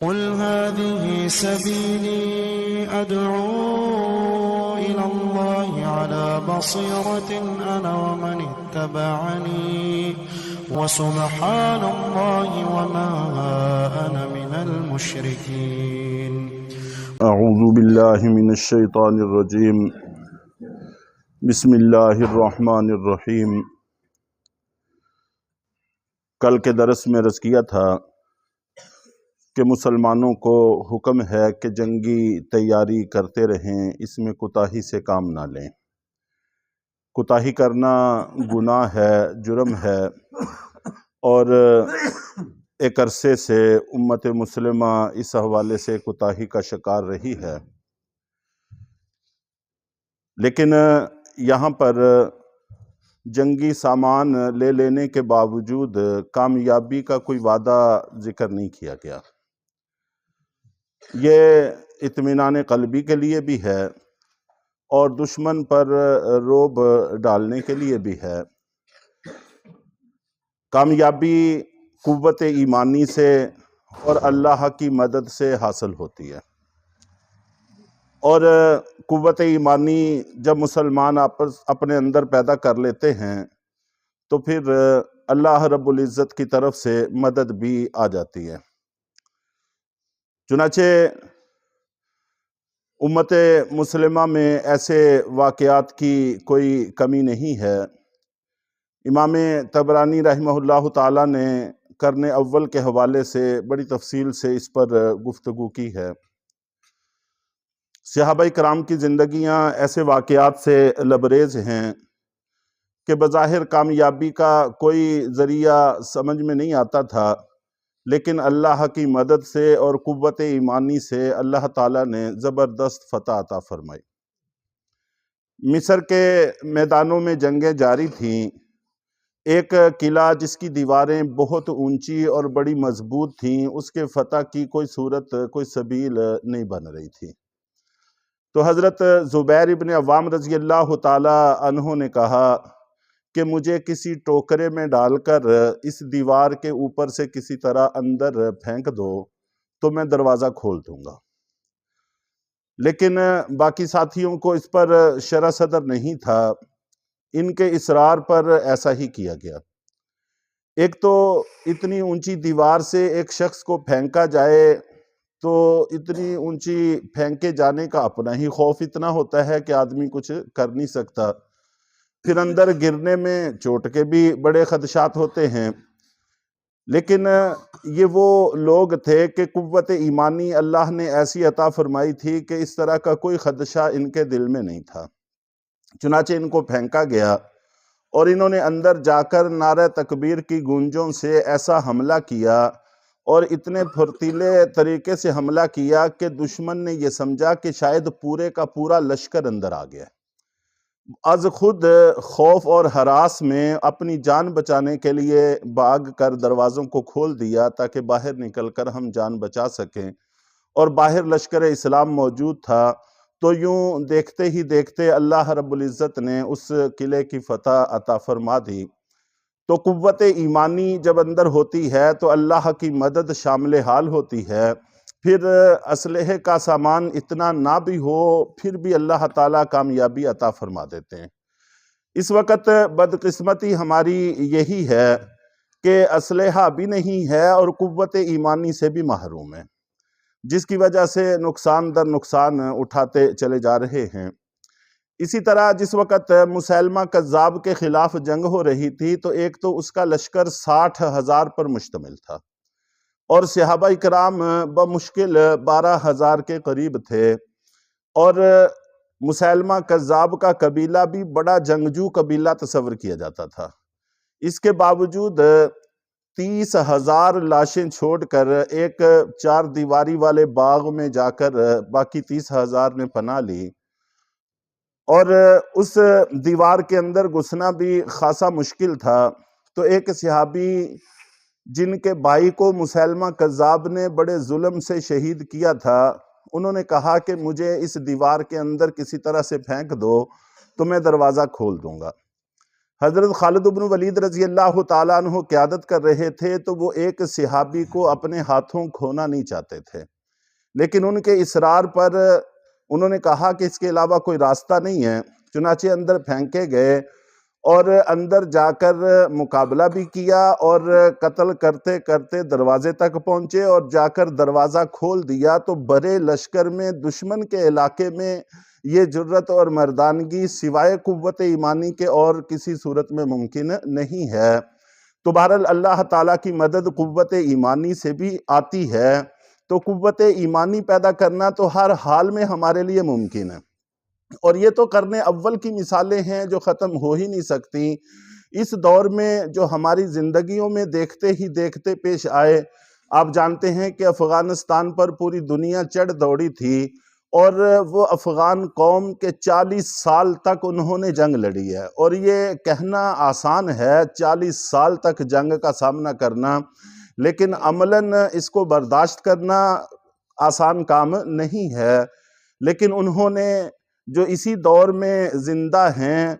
قل هذه سبيلي أدعو إلى الله على بصيرة أنا ومن اتبعني وسبحان الله وما أنا من المشركين. اعوذ باللہ من الشیطان الرجیم. بسم اللہ الرحمن الرحیم. کل کے درس میں عرض کیا تھا کہ مسلمانوں کو حکم ہے کہ جنگی تیاری کرتے رہیں، اس میں کوتاہی سے کام نہ لیں. کوتاہی کرنا گناہ ہے، جرم ہے، اور ایک عرصے سے امت مسلمہ اس حوالے سے کوتاہی کا شکار رہی ہے. لیکن یہاں پر جنگی سامان لے لینے کے باوجود کامیابی کا کوئی وعدہ ذکر نہیں کیا گیا. یہ اطمینان قلبی کے لیے بھی ہے اور دشمن پر رعب ڈالنے کے لیے بھی ہے. کامیابی قوت ایمانی سے اور اللہ کی مدد سے حاصل ہوتی ہے، اور قوت ایمانی جب مسلمان اپنے اندر پیدا کر لیتے ہیں تو پھر اللہ رب العزت کی طرف سے مدد بھی آ جاتی ہے. چنانچہ امت مسلمہ میں ایسے واقعات کی کوئی کمی نہیں ہے. امام طبرانی رحمہ اللہ تعالیٰ نے قرن اول کے حوالے سے بڑی تفصیل سے اس پر گفتگو کی ہے. صحابہ کرام کی زندگیاں ایسے واقعات سے لبریز ہیں کہ بظاہر کامیابی کا کوئی ذریعہ سمجھ میں نہیں آتا تھا، لیکن اللہ کی مدد سے اور قوت ایمانی سے اللہ تعالیٰ نے زبردست فتح عطا فرمائی. مصر کے میدانوں میں جنگیں جاری تھیں. ایک قلعہ جس کی دیواریں بہت اونچی اور بڑی مضبوط تھیں، اس کے فتح کی کوئی صورت، کوئی سبیل نہیں بن رہی تھی. تو حضرت زبیر ابن عوام رضی اللہ تعالی عنہ نے کہا کہ مجھے کسی ٹوکرے میں ڈال کر اس دیوار کے اوپر سے کسی طرح اندر پھینک دو تو میں دروازہ کھول دوں گا. لیکن باقی ساتھیوں کو اس پر شرح صدر نہیں تھا. ان کے اصرار پر ایسا ہی کیا گیا. ایک تو اتنی اونچی دیوار سے ایک شخص کو پھینکا جائے تو اتنی اونچی پھینکے جانے کا اپنا ہی خوف اتنا ہوتا ہے کہ آدمی کچھ کر نہیں سکتا. پھر اندر گرنے میں چوٹ کے بھی بڑے خدشات ہوتے ہیں. لیکن یہ وہ لوگ تھے کہ قوت ایمانی اللہ نے ایسی عطا فرمائی تھی کہ اس طرح کا کوئی خدشہ ان کے دل میں نہیں تھا. چنانچہ ان کو پھینکا گیا اور انہوں نے اندر جا کر نعرہ تکبیر کی گونجوں سے ایسا حملہ کیا اور اتنے پھرتیلے طریقے سے حملہ کیا کہ دشمن نے یہ سمجھا کہ شاید پورے کا پورا لشکر اندر آ گیا. از خود خوف اور ہراس میں اپنی جان بچانے کے لیے بھاگ کر دروازوں کو کھول دیا تاکہ باہر نکل کر ہم جان بچا سکیں. اور باہر لشکر اسلام موجود تھا. تو یوں دیکھتے ہی دیکھتے اللہ رب العزت نے اس قلعے کی فتح عطا فرما دی. تو قوت ایمانی جب اندر ہوتی ہے تو اللہ کی مدد شامل حال ہوتی ہے. پھر اسلحے کا سامان اتنا نہ بھی ہو پھر بھی اللہ تعالیٰ کامیابی عطا فرما دیتے ہیں. اس وقت بدقسمتی ہماری یہی ہے کہ اسلحہ بھی نہیں ہے اور قوت ایمانی سے بھی محروم ہے، جس کی وجہ سے نقصان در نقصان اٹھاتے چلے جا رہے ہیں. اسی طرح جس وقت مسیلمہ کذاب کے خلاف جنگ ہو رہی تھی تو ایک تو اس کا لشکر 60,000 پر مشتمل تھا اور صحابہ کرام بمشکل 12,000 کے قریب تھے. اور مسیلمہ کذاب کا قبیلہ بھی بڑا جنگجو قبیلہ تصور کیا جاتا تھا. اس کے باوجود 30,000 لاشیں چھوڑ کر ایک 4 دیواری والے باغ میں جا کر باقی 30,000 نے پناہ لی. اور اس دیوار کے اندر گھسنا بھی خاصا مشکل تھا. تو ایک صحابی جن کے بھائی کو مسیلمہ کذاب نے بڑے ظلم سے شہید کیا تھا، انہوں نے کہا کہ مجھے اس دیوار کے اندر کسی طرح سے پھینک دو تو میں دروازہ کھول دوں گا. حضرت خالد بن ولید رضی اللہ تعالیٰ عنہ قیادت کر رہے تھے تو وہ ایک صحابی کو اپنے ہاتھوں کھونا نہیں چاہتے تھے، لیکن ان کے اصرار پر انہوں نے کہا کہ اس کے علاوہ کوئی راستہ نہیں ہے، چنانچہ اندر پھینکے گئے اور اندر جا کر مقابلہ بھی کیا اور قتل کرتے کرتے دروازے تک پہنچے اور جا کر دروازہ کھول دیا تو بڑے لشکر میں دشمن کے علاقے میں یہ جرت اور مردانگی سوائے قوت ایمانی کے اور کسی صورت میں ممکن نہیں ہے۔ تو بہرحال اللہ تعالیٰ کی مدد قوت ایمانی سے بھی آتی ہے، تو قوت ایمانی پیدا کرنا تو ہر حال میں ہمارے لیے ممکن ہے، اور یہ تو کرنے اول کی مثالیں ہیں جو ختم ہو ہی نہیں سکتی۔ اس دور میں جو ہماری زندگیوں میں دیکھتے ہی دیکھتے پیش آئے، آپ جانتے ہیں کہ افغانستان پر پوری دنیا چڑھ دوڑی تھی، اور وہ افغان قوم کے 40 سال تک انہوں نے جنگ لڑی ہے، اور یہ کہنا آسان ہے 40 سال تک جنگ کا سامنا کرنا، لیکن عملاً اس کو برداشت کرنا آسان کام نہیں ہے۔ لیکن انہوں نے جو اسی دور میں زندہ ہیں،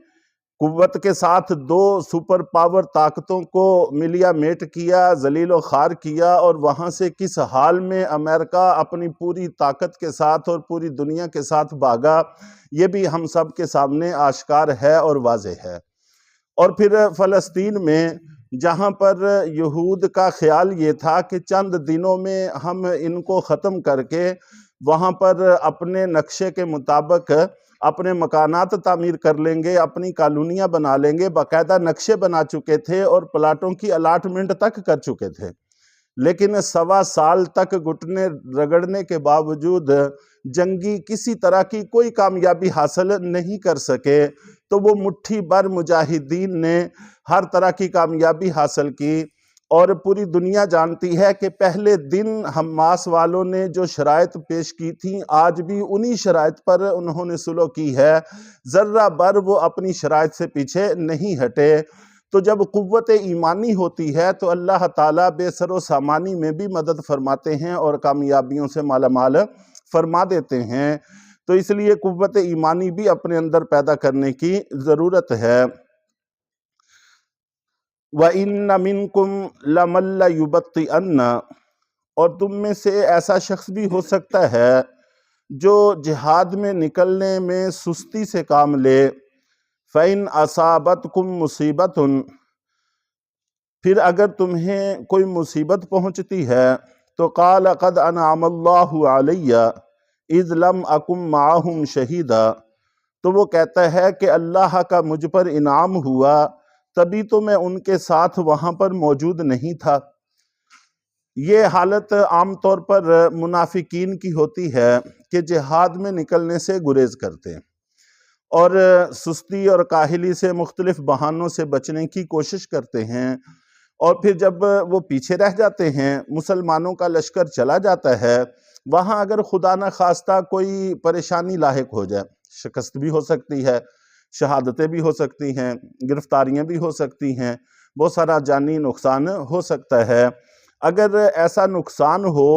قوت کے ساتھ 2 سپر پاور طاقتوں کو ملیا میٹ کیا، ذلیل و خوار کیا، اور وہاں سے کس حال میں امریکہ اپنی پوری طاقت کے ساتھ اور پوری دنیا کے ساتھ بھاگا، یہ بھی ہم سب کے سامنے آشکار ہے اور واضح ہے۔ اور پھر فلسطین میں جہاں پر یہود کا خیال یہ تھا کہ چند دنوں میں ہم ان کو ختم کر کے وہاں پر اپنے نقشے کے مطابق اپنے مکانات تعمیر کر لیں گے، اپنی کالونیاں بنا لیں گے، باقاعدہ نقشے بنا چکے تھے اور پلاٹوں کی الاٹمنٹ تک کر چکے تھے، لیکن 1.25 سال تک گھٹنے رگڑنے کے باوجود جنگی کسی طرح کی کوئی کامیابی حاصل نہیں کر سکے۔ تو وہ مٹھی بھر مجاہدین نے ہر طرح کی کامیابی حاصل کی، اور پوری دنیا جانتی ہے کہ پہلے دن حماس والوں نے جو شرائط پیش کی تھیں، آج بھی انہی شرائط پر انہوں نے صلح کی ہے، ذرہ بر وہ اپنی شرائط سے پیچھے نہیں ہٹے۔ تو جب قوت ایمانی ہوتی ہے تو اللہ تعالیٰ بے سر و سامانی میں بھی مدد فرماتے ہیں اور کامیابیوں سے مالا مال فرما دیتے ہیں۔ تو اس لیے قوت ایمانی بھی اپنے اندر پیدا کرنے کی ضرورت ہے۔ وَإِنَّ مِنْكُمْ لَمَن لَّيُبَطِّئَنَّ، اور تم میں سے ایسا شخص بھی ہو سکتا ہے جو جہاد میں نکلنے میں سستی سے کام لے۔ فَإِنْ أَصَابَتْكُمْ مُصِيبَةٌ، پھر اگر تمہیں کوئی مصیبت پہنچتی ہے تو قَالَ قَدْ أَنْعَمَ اللَّهُ عَلَيَّ إِذْ لَمْ أَكُنْ مَعَهُمْ شَهِيدًا، تو وہ کہتا ہے کہ اللہ کا مجھ پر انعام ہوا، تبھی تو میں ان کے ساتھ وہاں پر موجود نہیں تھا۔ یہ حالت عام طور پر منافقین کی ہوتی ہے کہ جہاد میں نکلنے سے گریز کرتے ہیں اور سستی اور کاہلی سے مختلف بہانوں سے بچنے کی کوشش کرتے ہیں، اور پھر جب وہ پیچھے رہ جاتے ہیں، مسلمانوں کا لشکر چلا جاتا ہے، وہاں اگر خدا نہ خواستہ کوئی پریشانی لاحق ہو جائے، شکست بھی ہو سکتی ہے، شہادتیں بھی ہو سکتی ہیں، گرفتاریاں بھی ہو سکتی ہیں، بہت سارا جانی نقصان ہو سکتا ہے۔ اگر ایسا نقصان ہو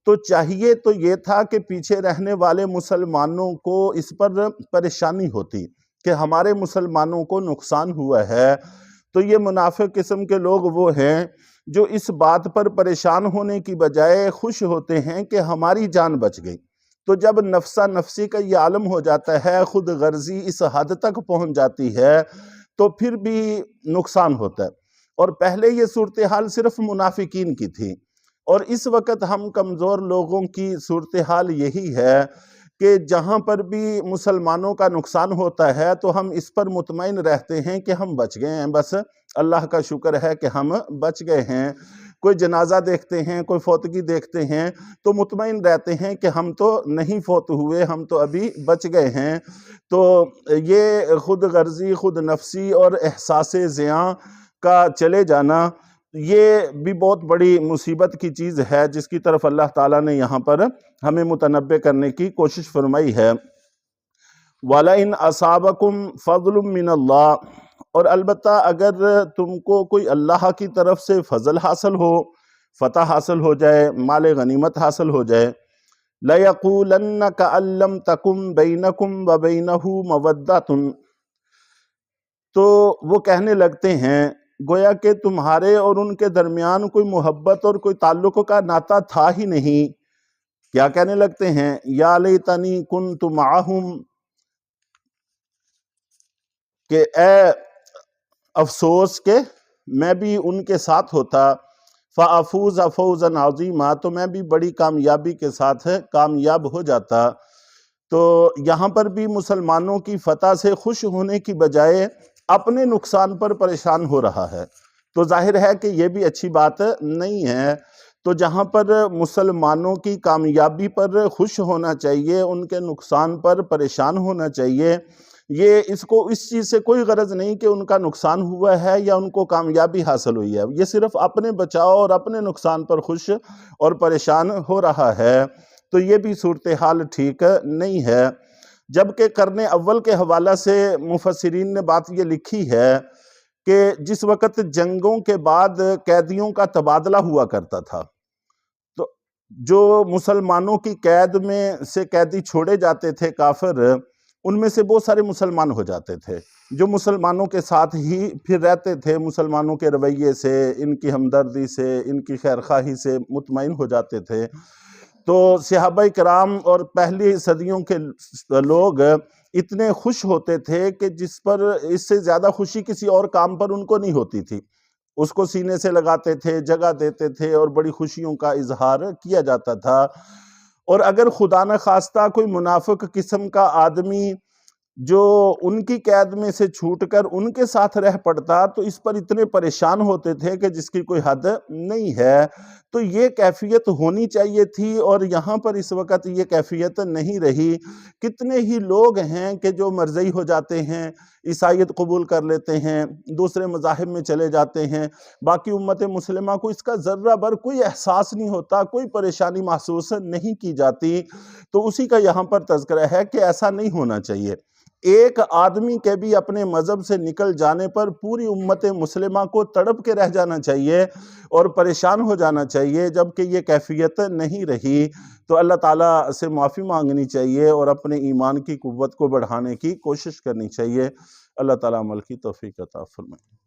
تو چاہیے تو یہ تھا کہ پیچھے رہنے والے مسلمانوں کو اس پر پریشانی ہوتی کہ ہمارے مسلمانوں کو نقصان ہوا ہے۔ تو یہ منافق قسم کے لوگ وہ ہیں جو اس بات پر پریشان ہونے کی بجائے خوش ہوتے ہیں کہ ہماری جان بچ گئی۔ تو جب نفسا نفسی کا یہ عالم ہو جاتا ہے، خود غرضی اس حد تک پہنچ جاتی ہے، تو پھر بھی نقصان ہوتا ہے۔ اور پہلے یہ صورتحال صرف منافقین کی تھی، اور اس وقت ہم کمزور لوگوں کی صورتحال یہی ہے کہ جہاں پر بھی مسلمانوں کا نقصان ہوتا ہے تو ہم اس پر مطمئن رہتے ہیں کہ ہم بچ گئے ہیں، بس اللہ کا شکر ہے کہ ہم بچ گئے ہیں۔ کوئی جنازہ دیکھتے ہیں، کوئی فوتگی دیکھتے ہیں تو مطمئن رہتے ہیں کہ ہم تو نہیں فوت ہوئے، ہم تو ابھی بچ گئے ہیں۔ تو یہ خود غرضی، خود نفسی اور احساس زیاں کا چلے جانا، یہ بھی بہت بڑی مصیبت کی چیز ہے جس کی طرف اللہ تعالیٰ نے یہاں پر ہمیں متنبہ کرنے کی کوشش فرمائی ہے۔ وَلَئِنْ أَصَابَكُمْ فَضْلٌ مِّنَ اللَّهِ، اور البتہ اگر تم کو کوئی اللہ کی طرف سے فضل حاصل ہو، فتح حاصل ہو جائے، مال غنیمت حاصل ہو جائے، لَيَقُولَنَّ كَأَن لَّمْ تَكُن بَيْنَكُمْ وَبَيْنَهُ مَوَدَّةٌ، تو وہ کہنے لگتے ہیں گویا کہ تمہارے اور ان کے درمیان کوئی محبت اور کوئی تعلق کا ناطہ تھا ہی نہیں۔ کیا کہنے لگتے ہیں؟ یا لیتنی کنت معہم، کہ اے افسوس کہ میں بھی ان کے ساتھ ہوتا، فافوز فوزا عظیما، تو میں بھی بڑی کامیابی کے ساتھ کامیاب ہو جاتا۔ تو یہاں پر بھی مسلمانوں کی فتح سے خوش ہونے کی بجائے اپنے نقصان پر پریشان ہو رہا ہے، تو ظاہر ہے کہ یہ بھی اچھی بات نہیں ہے۔ تو جہاں پر مسلمانوں کی کامیابی پر خوش ہونا چاہیے، ان کے نقصان پر پریشان ہونا چاہیے، یہ اس کو اس چیز سے کوئی غرض نہیں کہ ان کا نقصان ہوا ہے یا ان کو کامیابی حاصل ہوئی ہے، یہ صرف اپنے بچاؤ اور اپنے نقصان پر خوش اور پریشان ہو رہا ہے۔ تو یہ بھی صورتحال ٹھیک نہیں ہے۔ جبکہ قرن اول کے حوالہ سے مفسرین نے بات یہ لکھی ہے کہ جس وقت جنگوں کے بعد قیدیوں کا تبادلہ ہوا کرتا تھا، تو جو مسلمانوں کی قید میں سے قیدی چھوڑے جاتے تھے کافر، ان میں سے بہت سارے مسلمان ہو جاتے تھے، جو مسلمانوں کے ساتھ ہی پھر رہتے تھے، مسلمانوں کے رویے سے، ان کی ہمدردی سے، ان کی خیرخواہی سے مطمئن ہو جاتے تھے۔ تو صحابہ کرام اور پہلی صدیوں کے لوگ اتنے خوش ہوتے تھے کہ جس پر اس سے زیادہ خوشی کسی اور کام پر ان کو نہیں ہوتی تھی، اس کو سینے سے لگاتے تھے، جگہ دیتے تھے اور بڑی خوشیوں کا اظہار کیا جاتا تھا۔ اور اگر خدا نخواستہ کوئی منافق قسم کا آدمی جو ان کی قید میں سے چھوٹ کر ان کے ساتھ رہ پڑتا، تو اس پر اتنے پریشان ہوتے تھے کہ جس کی کوئی حد نہیں ہے۔ تو یہ کیفیت ہونی چاہیے تھی، اور یہاں پر اس وقت یہ کیفیت نہیں رہی۔ کتنے ہی لوگ ہیں کہ جو مرزئی ہو جاتے ہیں، عیسائیت قبول کر لیتے ہیں، دوسرے مذاہب میں چلے جاتے ہیں، باقی امت مسلمہ کو اس کا ذرہ بھر کوئی احساس نہیں ہوتا، کوئی پریشانی محسوس نہیں کی جاتی۔ تو اسی کا یہاں پر تذکرہ ہے کہ ایسا نہیں ہونا چاہیے۔ ایک آدمی کے بھی اپنے مذہب سے نکل جانے پر پوری امت مسلمہ کو تڑپ کے رہ جانا چاہیے اور پریشان ہو جانا چاہیے، جبکہ یہ کیفیت نہیں رہی۔ تو اللہ تعالیٰ سے معافی مانگنی چاہیے اور اپنے ایمان کی قوت کو بڑھانے کی کوشش کرنی چاہیے۔ اللہ تعالیٰ عمل کی توفیق عطا فرمائے۔